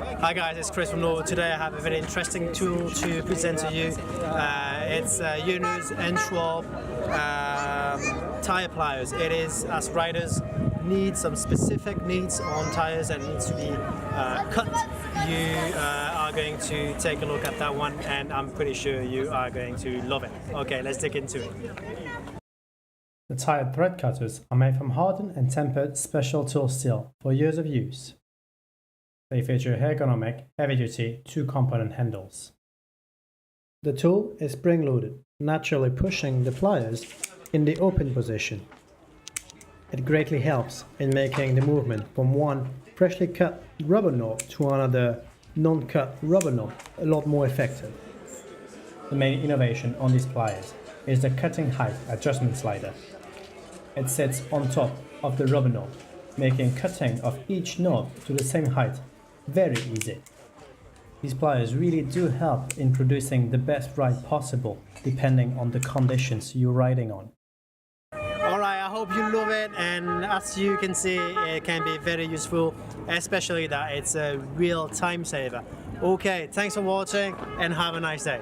Hi guys, it's Chris from Norwood. Today I have a very interesting tool to present to you. It's Union's Schwab tire pliers. It is, as riders need some specific needs on tires and needs to be cut. You are going to take a look at that one, and I'm pretty sure you are going to love it. Okay, let's dig into it. The tire thread cutters are made from hardened and tempered special tool steel for years of use. They feature ergonomic, heavy-duty, two-component handles. The tool is spring-loaded, naturally pushing the pliers in the open position. It greatly helps in making the movement from one freshly cut rubber knob to another non-cut rubber knob a lot more effective. The main innovation on these pliers is the cutting height adjustment slider. It sits on top of the rubber knob, making cutting of each knob to the same height very easy. These pliers really do help in producing the best ride possible, depending on the conditions you're riding on. Alright, I hope you love it, and as you can see, it can be very useful, especially that it's a real time saver. Okay, thanks for watching and have a nice day.